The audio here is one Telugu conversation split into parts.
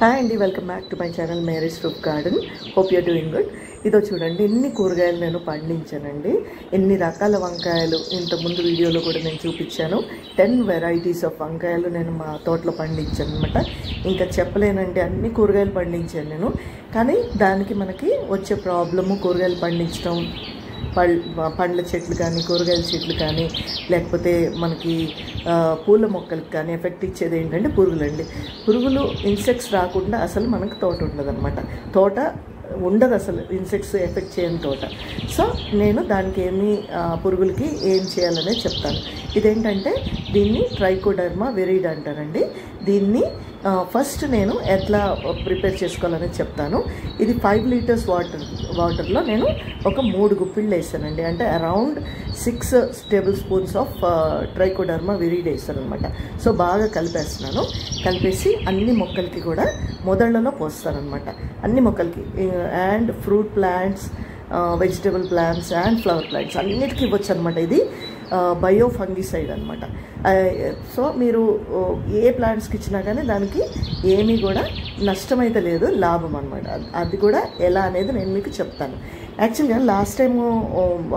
హాయ్ అండి, welcome back to my channel Mary's fruit garden. Hope you're doing good. ఇదో చూడండి, ఎన్ని కూరగాయలు నేను పండించానండి. ఎన్ని రకాల వంకాయలు ఇంతకుముందు వీడియోలో కూడా నేను చూపించాను. 10 వెరైటీస్ ఆఫ్ వంకాయలు నేను మా తోటలో పండించాను అనమాట. ఇంకా చెప్పలేనండి, అన్ని కూరగాయలు పండించాను నేను. కానీ దానికి మనకి వచ్చే ప్రాబ్లము కూరగాయలు పండించడం, పండ్ల చెట్లు కానీ కూరగాయల చెట్లు కానీ లేకపోతే మనకి పూల మొక్కలకి కానీ ఎఫెక్ట్ ఇచ్చేది ఏంటంటే పురుగులండి. పురుగులు ఇన్సెక్ట్స్ రాకుండా అసలు మనకు తోట ఉండదు అనమాట. తోట ఉండదు అసలు, ఇన్సెక్ట్స్ ఎఫెక్ట్ చేయని తోట. సో నేను దానికి పురుగులకి ఏం చేయాలనేది చెప్తాను. ఇదేంటంటే దీన్ని ట్రైకోడర్మా విరిడి అంటారండి. దీన్ని ఫస్ట్ నేను ఎట్లా ప్రిపేర్ చేసుకోవాలనేది చెప్తాను. ఇది 5 లీటర్స్ వాటర్లో నేను ఒక 3 గుప్పిళ్ళు వేసానండి. అంటే around 6 table spoons of trichoderma viride వేసాను అనమాట. సో బాగా కలిపేస్తున్నాను. కలిపేసి అన్ని మొక్కలకి కూడా మొదళ్లలో పోస్తానమాట. అన్ని మొక్కలకి and fruit plants, vegetable plants and flower plants అన్నిటికీ ఇవ్వచ్చు అనమాట. ఇది బయో ఫంగిసైడ్ అనమాట. సో మీరు ఏ ప్లాంట్స్కి ఇచ్చినా కానీ దానికి ఏమీ కూడా నష్టమైతే లేదు, లాభం అనమాట. అది కూడా ఎలా అనేది నేను మీకు చెప్తాను. యాక్చువల్గా లాస్ట్ టైము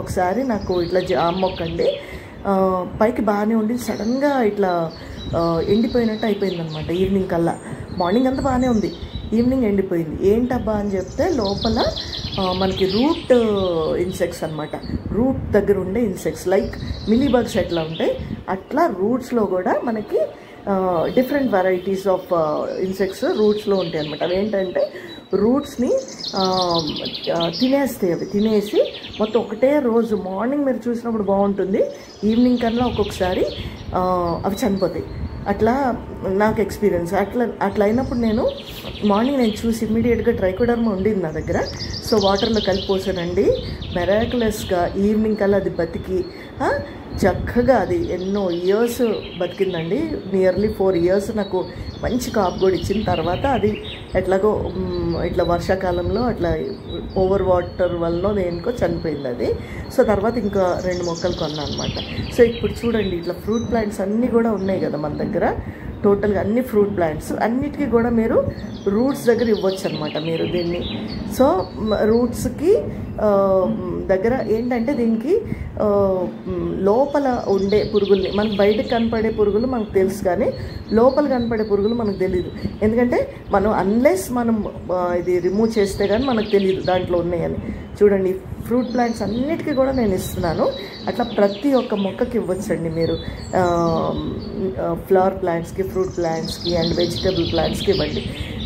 ఒకసారి నాకు ఇట్లా జామ మొక్క అండి, పైకి బాగానే ఉండి సడన్గా ఇట్లా ఎండిపోయినట్టు అయిపోయిందనమాట. ఈవినింగ్ కల్లా, మార్నింగ్ అంతా బాగానే ఉంది, ఈవినింగ్ ఎండిపోయింది. ఏంటబ్బా అని చెప్తే లోపల మనకి రూట్ ఇన్సెక్ట్స్ అనమాట. రూట్ దగ్గర ఉండే ఇన్సెక్ట్స్ లైక్ మిలీబగ్స్ ఎట్లా ఉంటాయి అట్లా రూట్స్లో కూడా మనకి డిఫరెంట్ వెరైటీస్ ఆఫ్ ఇన్సెక్ట్స్ రూట్స్లో ఉంటాయి అనమాట. అవి ఏంటంటే రూట్స్ని తినేస్తాయి. అవి తినేసి మొత్తం ఒకటే రోజు మార్నింగ్ మీరు చూసినప్పుడు బాగుంటుంది, ఈవినింగ్ కన్నా ఒక్కొక్కసారి అవి చనిపోతాయి. అట్లా నాకు ఎక్స్పీరియన్స్. అట్లా అయినప్పుడు నేను మార్నింగ్ చూసి ఇమ్మీడియట్గా ట్రైకోడర్మా ఉండింది నా దగ్గర. సో వాటర్లో కలిపిపోసానండి. మెరాకులస్గా ఈవినింగ్ కల్లా అది బతికి చక్కగా అది ఎన్నో ఇయర్స్ బతికిందండి. నియర్లీ 4 ఇయర్స్ నాకు మంచి కాపు కూడా ఇచ్చిన తర్వాత అది ఎట్లాగో ఇట్లా వర్షాకాలంలో అట్లా ఓవర్ వాటర్ వల్ల దేనికో చనిపోయింది అది. సో తర్వాత ఇంకా 2 మొక్కలు కొన్నాను అనమాట. సో ఇప్పుడు చూడండి, ఇట్లా ఫ్రూట్ ప్లాంట్స్ అన్నీ కూడా ఉన్నాయి కదా మన దగ్గర. టోటల్గా అన్ని ఫ్రూట్ ప్లాంట్స్ అన్నిటికీ కూడా మీరు రూట్స్ దగ్గర ఇవ్వచ్చు అనమాట మీరు దీన్ని. సో రూట్స్కి దగ్గర ఏంటంటే దీనికి లోపల ఉండే పురుగుల్ని, మనకు బయటకు కనపడే పురుగులు మనకు తెలుసు కానీ లోపల కనపడే పురుగులు మనకు తెలియదు. ఎందుకంటే మనం అన్లెస్ మనం ఇది రిమూవ్ చేస్తే కానీ మనకు తెలియదు దాంట్లో ఉన్నాయని. చూడండి, ఫ్రూట్ ప్లాంట్స్ అన్నిటికీ కూడా నేను ఇస్తున్నాను. అట్లా ప్రతి ఒక్క మొక్కకి ఇవ్వచ్చండి మీరు. ఫ్లవర్ ప్లాంట్స్కి, ఫ్రూట్ ప్లాంట్స్కి అండ్ వెజిటబుల్ ప్లాంట్స్కి ఇవ్వండి.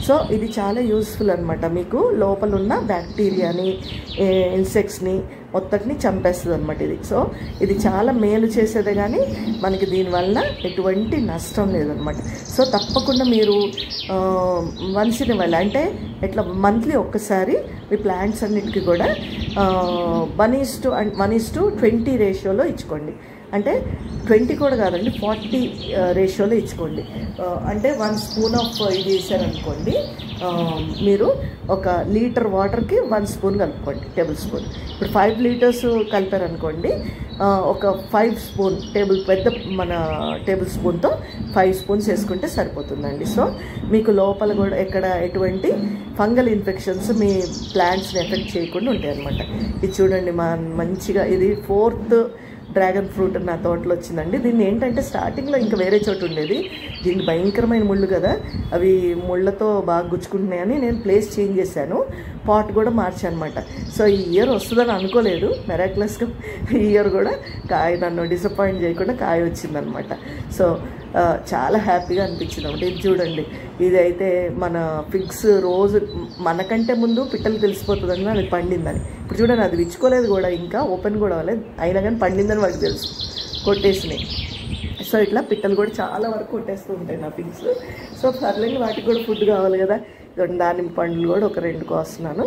సో ఇది చాలా యూస్ఫుల్ అనమాట. మీకు లోపల ఉన్న బ్యాక్టీరియాని, ఇన్సెక్ట్స్ని మొత్తటిని చంపేస్తుంది అనమాట ఇది. సో ఇది చాలా మేలు చేసేదే కానీ మనకి దీనివల్ల ఎటువంటి నష్టం లేదనమాట. సో తప్పకుండా మీరు వన్స్ ఇన్ వైల్, అంటే ఇట్లా మంత్లీ ఒక్కసారి మీ ప్లాంట్స్ అన్నిటికీ కూడా 1:20 రేషియోలో ఇచ్చుకోండి. అంటే 20 కూడా కాదండి, 40 రేషియోలో ఇచ్చుకోండి. అంటే 1 స్పూన్ ఆఫ్ ఇది వేసారనుకోండి, మీరు 1 లీటర్ వాటర్కి 1 స్పూన్ కలుపుకోండి, టేబుల్ స్పూన్. ఇప్పుడు 5 లీటర్స్ కలిపారనుకోండి, ఒక 5 స్పూన్ పెద్ద మన టేబుల్ స్పూన్తో 5 స్పూన్స్ వేసుకుంటే సరిపోతుందండి. సో మీకు లోపల కూడా ఎక్కడ ఎటువంటి ఫంగల్ ఇన్ఫెక్షన్స్ మీ ప్లాంట్స్ని ఎఫెక్ట్ చేయకుండా ఉంటాయి అన్నమాట. ఇది చూడండి, మంచిగా ఇది 4th డ్రాగన్ ఫ్రూట్ నా తోటలో వచ్చిందండి. దీన్ని ఏంటంటే స్టార్టింగ్లో ఇంకా వేరే చోటు ఉండేది, దీనికి భయంకరమైన ముళ్ళు కదా, అవి ముళ్ళతో బాగా గుచ్చుకుంటున్నాయని నేను ప్లేస్ చేంజ్ చేశాను, పాట్ కూడా మార్చాను అనమాట. సో ఈ ఇయర్ వస్తుందని అనుకోలేదు, మెరాక్యులస్గా ఈ ఇయర్ కూడా కాయ నన్ను డిసప్పాయింట్ చేయకుండా కాయ వచ్చిందనమాట. సో చాలా హ్యాపీగా అనిపించింది అనమాట. ఇది చూడండి, ఇదైతే మన ఫిగ్స్ రోజు మనకంటే ముందు పిట్టలు తెలిసిపోతుందని అది పండిందని. ఇప్పుడు చూడండి, అది విచ్చుకోలేదు కూడా, ఇంకా ఓపెన్ కూడా అవ్వలేదు, అయినా కానీ పండిందని వాడికి తెలుసు, కొట్టేసినాయి. సో ఇట్లా పిట్టలు కూడా చాలా వరకు కొట్టేస్తూ ఉంటాయి నా పిగ్స్. సో పర్లేదు, వాటికి కూడా ఫుడ్ కావాలి కదా. దానిమ్మ పండ్లు కూడా ఒక 2 కోస్తున్నాను,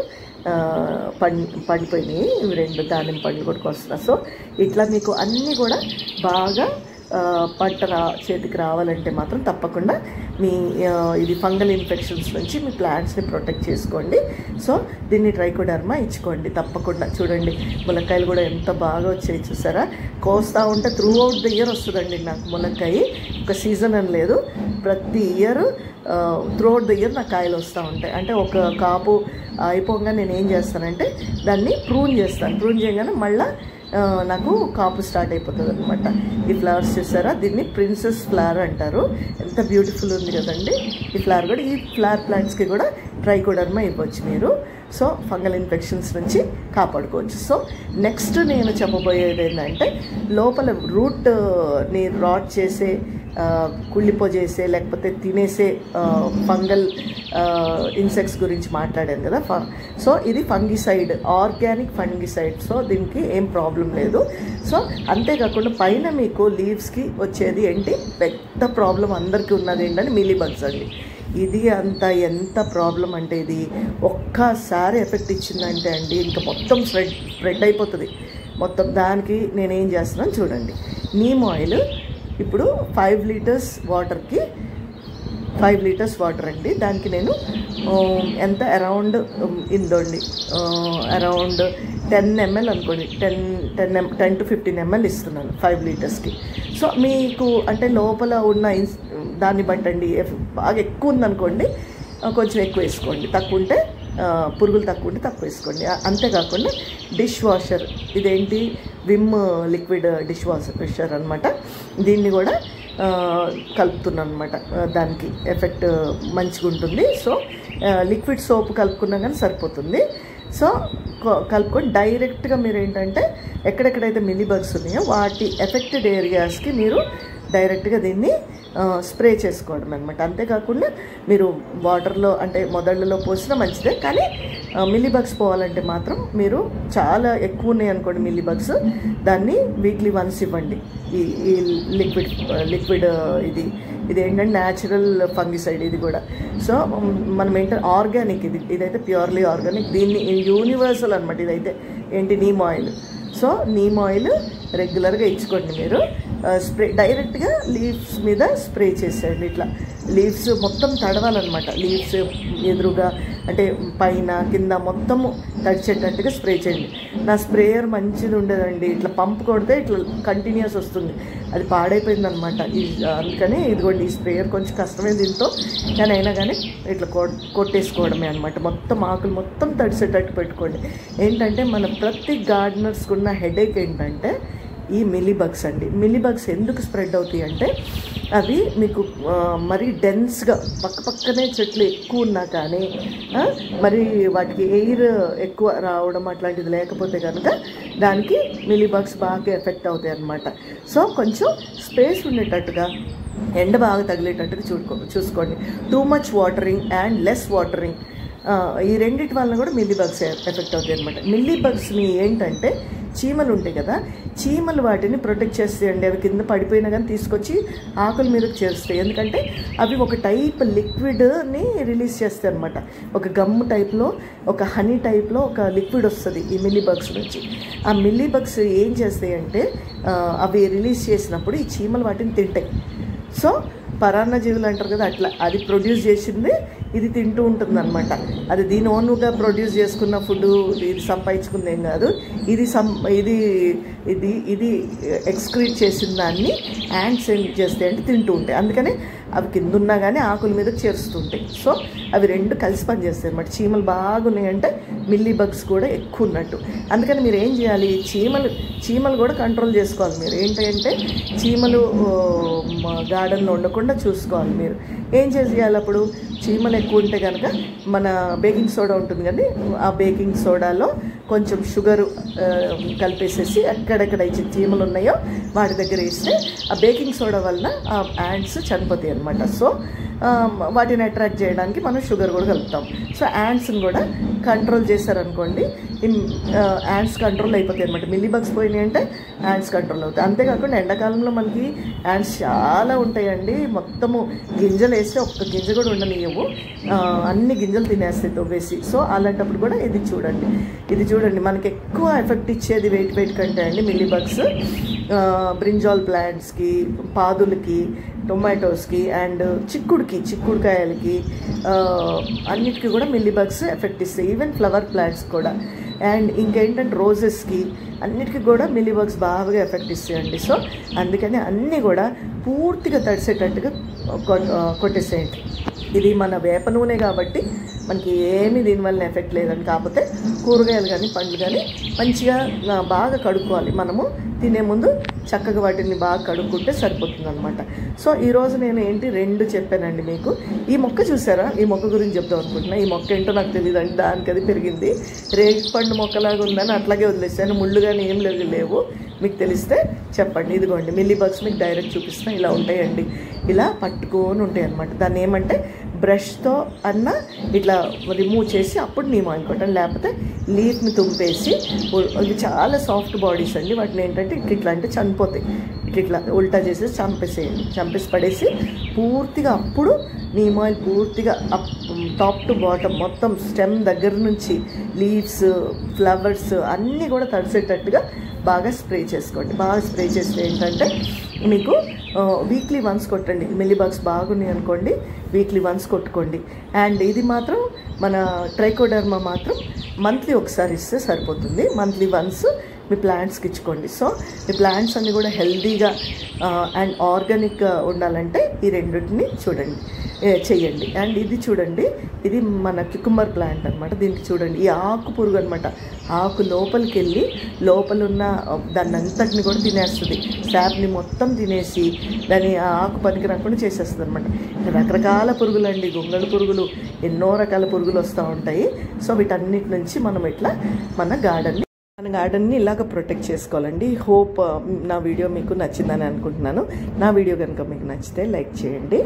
పండిపోయినాయి. ఇవి 2 దానిమ్మ పండ్లు కూడా కోస్తున్నాను. సో ఇట్లా మీకు అన్నీ కూడా బాగా పంట చేతికి రావాలంటే మాత్రం తప్పకుండా మీ ఇది ఫంగల్ ఇన్ఫెక్షన్స్ నుంచి మీ ప్లాంట్స్ని ప్రొటెక్ట్ చేసుకోండి. సో దీన్ని ట్రైకోడర్మా ఇచ్చుకోండి తప్పకుండా. చూడండి ములక్కాయలు కూడా ఎంత బాగా వచ్చాయి చూసారా. కోస్తా ఉంటే త్రూ అవుట్ ద ఇయర్ వస్తుందండి నాకు ములక్కాయ. ఒక సీజన్ అని లేదు, ప్రతి year through out the year నాకు కాయలు వస్తూ ఉంటాయి. అంటే ఒక కాపు అయిపోగా నేను ఏం చేస్తానంటే దాన్ని ప్రూన్ చేస్తాను. ప్రూన్ చేయగానే మళ్ళీ నాకు కాపు స్టార్ట్ అయిపోతుంది అనమాట. ఈ ఫ్లవర్స్ చూసారా, దీన్ని ప్రిన్సెస్ ఫ్లవర్ అంటారు. ఎంత బ్యూటిఫుల్ ఉంది కదండి ఈ ఫ్లవర్ కూడా. ఈ ఫ్లవర్ ప్లాంట్స్కి కూడా ట్రైకోడర్మా ఇవ్వచ్చు మీరు. సో ఫంగల్ ఇన్ఫెక్షన్స్ నుంచి కాపాడుకోవచ్చు. సో నెక్స్ట్ నేను చెప్పబోయేది ఏంటంటే లోపల రూట్ని రాట్ చేసే కుళ్ళిపోజేసే లేకపోతే తినేసే ఫంగల్ ఇన్సెక్ట్స్ గురించి మాట్లాడాను కదా. సో ఇది ఫంగిసైడ్, ఆర్గానిక్ ఫంగిసైడ్. సో దీనికి ఏం ప్రాబ్లం లేదు. సో అంతేకాకుండా పైన మీకు లీవ్స్కి వచ్చేది ఏంటి పెద్ద ప్రాబ్లం అందరికీ ఉన్నది ఏంటంటే మీలీబగ్స్ అండి. ఇది అంత ఎంత ప్రాబ్లం అంటే ఇది ఒక్కసారి ఎఫెక్ట్ ఇచ్చిందంటే అండి ఇంకా మొత్తం స్ప్రెడ్ అయిపోతుంది మొత్తం. దానికి నేనేం చేస్తున్నాను చూడండి. నీమ్ ఆయిల్ ఇప్పుడు 5 లీటర్స్ వాటర్కి 5 లీటర్స్ వాటర్ అండి. దానికి నేను ఎంత అరౌండ్ ఇందండి అరౌండ్ 10 ml అనుకోండి, 10 to 15 ml ఇస్తున్నాను 5 లీటర్స్కి. సో మీకు అంటే లోపల ఉన్న దాన్ని బట్టండి. బాగా ఎక్కువ ఉందనుకోండి కొంచెం ఎక్కువ వేసుకోండి, తక్కువ ఉంటే పురుగులు తక్కువ ఉంటే తక్కువ వేసుకోండి. అంతేకాకుండా డిష్ వాషర్, ఇదేంటి విమ్ లిక్విడ్ డిష్ వాషర్ అనమాట. దీన్ని కూడా కలుపుతున్నాను అనమాట. దానికి ఎఫెక్ట్ మంచిగా ఉంటుంది. సో లిక్విడ్ సోప్ కలుపుకున్నా కానీ సరిపోతుంది. సో కలుపుకొని డైరెక్ట్గా మీరు ఏంటంటే ఎక్కడెక్కడైతే మిలీబగ్స్ ఉన్నాయో వాటి ఎఫెక్టెడ్ ఏరియాస్కి మీరు డైరెక్ట్గా దీన్ని స్ప్రే చేసుకోవడం అనమాట. అంతేకాకుండా మీరు వాటర్లో అంటే మొదళ్ళలో పోసినా మంచిదే, కానీ మిలీబగ్స్ పోవాలంటే మాత్రం మీరు చాలా ఎక్కువ ఉన్నాయి అనుకోండి మిలీబగ్స్, దాన్ని వీక్లీ వన్స్ ఇవ్వండి. ఈ లిక్విడ్ ఇది ఏంటంటే న్యాచురల్ ఫంగిసైడ్ ఇది కూడా. సో మనం ఏంటంటే ఆర్గానిక్, ఇదైతే ప్యూర్లీ ఆర్గానిక్. దీన్ని యూనివర్సల్ అనమాట. ఇదైతే ఏంటి neem oil. So neem oil రెగ్యులర్గా ఇచ్చుకోండి మీరు. స్ప్రే డైరెక్ట్గా లీవ్స్ మీద స్ప్రే చేసేయండి. ఇట్లా లీవ్స్ మొత్తం తడవాలన్నమాట. లీవ్స్ ఎదురుగా అంటే పైన కింద మొత్తము తడిచేటట్టుగా స్ప్రే చేయండి. నా స్ప్రేయర్ మంచిది ఉండేదండి. ఇట్లా పంప్ కొడితే ఇట్లా కంటిన్యూస్ వస్తుంది, అది పాడైపోయిందనమాట. అందుకని ఇదిగోండి ఈ స్ప్రేయర్ కొంచెం కష్టమే దీంతో, కానీ అయినా కానీ ఇట్లా కొట్టేసుకోవడమే అనమాట. మొత్తం ఆకులు మొత్తం తడిసేటట్టు పెట్టుకోండి. ఏంటంటే మన ప్రతి గార్డెనర్స్కి ఉన్న హెడేక్ ఏంటంటే ఈ మిలీబగ్స్ అండి. మిలీబగ్స్ ఎందుకు స్ప్రెడ్ అవుతాయి అంటే అవి మీకు మరీ డెన్స్గా పక్కనే చెట్లు ఎక్కువ ఉన్నా కానీ మరి వాటికి ఎయిర్ ఎక్కువ రావడం అట్లాంటిది లేకపోతే కనుక దానికి మిలీబగ్స్ బాగా ఎఫెక్ట్ అవుతాయి అన్నమాట. సో కొంచెం స్పేస్ ఉండేటట్టుగా ఎండ బాగా తగిలేటట్టుగా చూసుకోండి. Too much watering and less watering, ఈ రెండింటి వలన కూడా మిలీబగ్స్ ఎఫెక్ట్ అవుతాయి అనమాట. మిలీబగ్స్ని ఏంటంటే చీమలు ఉంటాయి కదా, చీమలు వాటిని ప్రొటెక్ట్ చేస్తాయండి. అవి కింద పడిపోయినా కానీ తీసుకొచ్చి ఆకుల మీదకి చేరుస్తాయి. ఎందుకంటే అవి ఒక టైప్ లిక్విడ్ని రిలీజ్ చేస్తాయి అనమాట. ఒక గమ్ టైప్లో, ఒక హనీ టైప్లో ఒక లిక్విడ్ వస్తుంది ఈ మిలీబగ్స్ నుంచి. ఆ మిలీబగ్స్ ఏం చేస్తాయంటే అవి రిలీజ్ చేసినప్పుడు ఈ చీమలు వాటిని తింటాయి. సో పరాన్న జీవులు అంటారు కదా, అట్లా అది ప్రొడ్యూస్ చేసింది ఇది తింటూ ఉంటుంది అనమాట. అది దీని ఓన్గా ప్రొడ్యూస్ చేసుకున్న ఫుడ్, ఇది సంపాదించుకుంది ఏం కాదు. ఇది ఎక్స్క్రీట్ చేసిన దాన్ని యాంట్స్ ఏం చేస్తాయి అంటే తింటూ ఉంటాయి. అందుకని అవి కింద ఉన్నా కానీ ఆకుల మీద చేరుస్తుంటాయి. సో అవి రెండు కలిసి పనిచేస్తాయి అనమాట. చీమలు బాగున్నాయంటే మిలీబగ్స్ కూడా ఎక్కువ ఉన్నట్టు. అందుకని మీరు ఏం చేయాలి, చీమలు కూడా కంట్రోల్ చేసుకోవాలి. మీరు ఏంటంటే చీమలు గార్డెన్లో ఉండకుండా చూసుకోవాలి. మీరు ఏం చేయాలి అప్పుడు, చీమలు ఎక్కువ ఉంటే కనుక మన బేకింగ్ సోడా ఉంటుంది కానీ ఆ బేకింగ్ సోడాలో కొంచెం షుగరు కలిపేసేసి ఎక్కడెక్కడ చీమలు ఉన్నాయో వాటి దగ్గర వేస్తే ఆ బేకింగ్ సోడా వలన ఆ యాంట్స్ చనిపోతాయి అన్నమాట. సో వాటిని అట్రాక్ట్ చేయడానికి మనం షుగర్ కూడా కలుపుతాం. సో యాంట్స్ని కూడా కంట్రోల్ చేశారనుకోండి, యాంట్స్ కంట్రోల్ అయిపోతాయి అనమాట. మిలీబగ్స్ పోయినాయి అంటే యాంట్స్ కంట్రోల్ అవుతాయి. అంతేకాకుండా ఎండాకాలంలో మనకి యాంట్స్ చాలా ఉంటాయండి. మొత్తము గింజలు వేస్తే ఒక్క గింజ కూడా ఉండనియవు, అన్ని గింజలు తినేస్తాయి తవ్వేసి. సో అలాంటప్పుడు కూడా ఇది చూడండి మనకి ఎక్కువ ఎఫెక్ట్ ఇచ్చేది వెయిట్ కంటే అండి మిలీబగ్స్. బ్రింజాల్ ప్లాంట్స్కి, పాదులకి, టొమాటోస్కి అండ్ చిక్కుడుకాయలకి అన్నిటికీ కూడా మిల్లీ బగ్స్ ఎఫెక్ట్ ఇస్తాయి. ఈవెన్ ఫ్లవర్ ప్లాంట్స్ కూడా. అండ్ ఇంకేంటంటే రోజెస్కి అన్నిటికీ కూడా మిల్లీ బగ్స్ బాగా ఎఫెక్ట్ ఇస్తాయండి. సో అందుకని అన్నీ కూడా పూర్తిగా తడిసేటట్టుగా కొట్టేసేయండి. ఇది మన వేప నూనె కాబట్టి మనకి ఏమీ దీనివల్ల ఎఫెక్ట్ లేదండి. కాకపోతే కూరగాయలు కానీ పండ్లు కానీ మంచిగా బాగా కడుక్కోవాలి. మనము తినే ముందు చక్కగా వాటిని బాగా కడుక్కుంటే సరిపోతుంది అనమాట. సో ఈరోజు నేను ఏంటి 2 చెప్పానండి మీకు. ఈ మొక్క చూసారా? ఈ మొక్క గురించి చెప్దాం అనుకుంటున్నా. ఈ మొక్క ఏంటో నాకు తెలియదండి. దానికి అది పెరిగింది. రేగి పండు మొక్కలాగా ఉందని అట్లాగే వదిలేసాను. ముళ్ళు కానీ ఏం లేవు. మీకు తెలిస్తే చెప్పండి. ఇదిగోండి మిల్లీ బగ్స్ మీకు డైరెక్ట్ చూపిస్తాను. ఇలా ఉంటాయండి. ఇలా పట్టుకొని ఉంటాయి అన్నమాట. దాన్ని ఏమంటే బ్రష్తో అన్న ఇట్లా రిమూవ్ చేసి అప్పుడు నీమ్ ఆయిల్ కొట్టండి. లేకపోతే లీఫ్ని తుంపేసి, ఇవి చాలా సాఫ్ట్ బాడీస్ అండి. వాటిని ఏంటంటే ఇట్లా అంటే చనిపోతాయి. ఇట్లా ఉల్టా చేసేసి చంపేసి పడేసి పూర్తిగా అప్పుడు నీమ్ ఆయిల్ పూర్తిగా టాప్ టు బాటమ్ మొత్తం స్టెమ్ దగ్గర నుంచి లీవ్స్, ఫ్లవర్స్ అన్నీ కూడా తడిసేటట్టుగా బాగా స్ప్రే చేసుకోండి. బాగా స్ప్రే చేస్తే ఏంటంటే మీకు వీక్లీ వన్స్ కొట్టండి. మిల్లీ బగ్స్ బాగున్నాయి అనుకోండి, వీక్లీ వన్స్ కొట్టుకోండి. అండ్ ఇది మాత్రం మన ట్రైకోడర్మా మాత్రం మంత్లీ ఒకసారి ఇస్తే సరిపోతుంది. మంత్లీ వన్స్ మీ ప్లాంట్స్కి ఇచ్చుకోండి. సో మీ ప్లాంట్స్ అన్నీ కూడా హెల్తీగా అండ్ ఆర్గానిక్గా ఉండాలంటే ఈ రెండింటిని చెయ్యండి. అండ్ ఇది చూడండి, ఇది మన క్యుకుంబర్ ప్లాంట్ అనమాట. దీనికి చూడండి, ఈ ఆకు పురుగు అనమాట. ఆకు లోపలికి వెళ్ళి లోపలున్న దాన్ని అంతటిని కూడా తినేస్తుంది. శాప్ని మొత్తం తినేసి దాన్ని ఆకు పనికి రాకుండా చేసేస్తుంది అనమాట. రకరకాల పురుగులు అండి, గొంగళి పురుగులు, ఎన్నో రకాల పురుగులు వస్తూ ఉంటాయి. సో వీటన్నిటి నుంచి మనం ఇట్లా మన గార్డెన్ని ఇలాగ ప్రొటెక్ట్ చేసుకోవాలండి. హోప్ నా వీడియో మీకు నచ్చిందని అనుకుంటున్నాను. నా వీడియో కనుక మీకు నచ్చితే లైక్ చేయండి,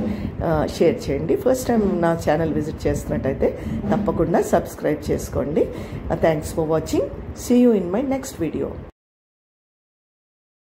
షేర్ చేయండి. ఫస్ట్ టైం నా ఛానల్ విజిట్ చేస్తున్నట్టయితే తప్పకుండా సబ్స్క్రైబ్ చేసుకోండి. Thanks for watching. See you in my next video.